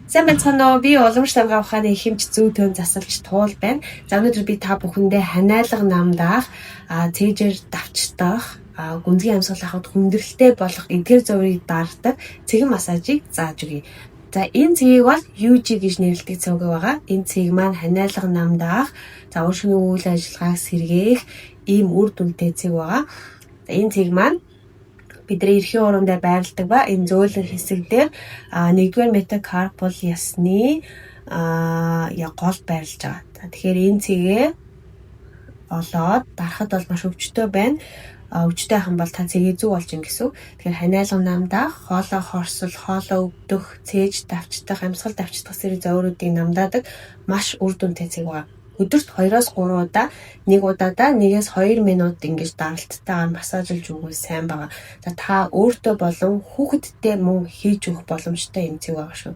Сайн байцгаана уу? Би уламжлалт ухааны ихэмж зүй төн засалж туул байна. За өнөөдөр би та бүхэндээ ханиалга намдаах, цээжээр давчдах, гүнзгий амьсгал авахд хүндрэлтэй болох эдгээр зургийг дардаг цэгэн массажийг зааж өгье. За энэ цэгийг бол UG гэж нэрлэдэг цэг байгаа. Энэ цэг маань ханиалга намдаах, за өөрсдийн үйл ажиллагааг сэргээх ийм үр дүнтэй цэг байгаа. За энэ цэг маань бидний эрхийн урандаа байрладаг ба энэ зөөлөн хэсэг дээр 1-р метакарпал ясны гол байрлаж байгаа. За тэгэхээр энэ цэгээ олоод дарахад бол маш өвчтөй байна. Өвчтөй ахын бол та цэгээ зүг болж ин гэсэн. Тэгэхээр ханиалга намдаах, хоолоо хорсол, хоолоо өвдөх, цээж давчдах, амьсгал давчдах зэрэг зовруудыг намдаадаг маш үр дүнтэй цэг байгаа. Өдөрт 2-3 удаа, нэг удаадаа 1-2 минут ингэж даралттайгаар массажлж өгвөл сайн байгаа. За та өөртөө болон хүүхэдтэй мөн хийж өгөх боломжтой юм цэг байгаа шүү.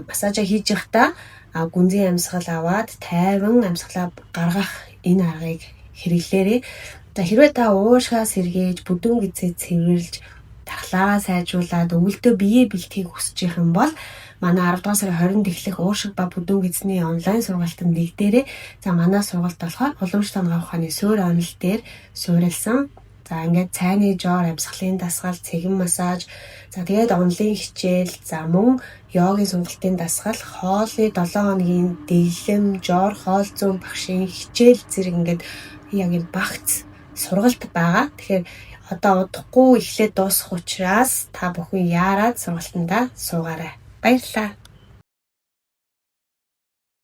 Массажаа хийж байхдаа гүнзгий амьсгал аваад тайван амьсгалаа гаргах энэ аргыг хэрэглээрэй. За хэрвээ та уушгаа сэргээж, бүдүүн гизээ цэвэрлж, дархлаагаа сайжруулад өвөлдөө биеэ бэлтгийг хүсэж их юм бол манай 10 дугаар сарын 20-нд эхлэх уушиг ба бүдүүн гизний онлайн сургалтанд нэгдээрэй. За манай сургалт болохоор уламжлалт ухааны суурь онол дээр суурилсан. За ингээд цайны жоор, амьсгалын дасгал, цэгэн массаж, за тэгээд онлын хичээл, за мөн йогийн сургалтын дасгал, хоолны 7 хоногийн дэглэм, жоор, хоол зүүн багшийн хичээл зэрэг ингээд яг энэ багц сургалт байгаа. Тэгэхээр одоо удахгүй эхлээд дуусах учраас та бүхэн яарад сургалтандаа суугаарай. Баярлалаа.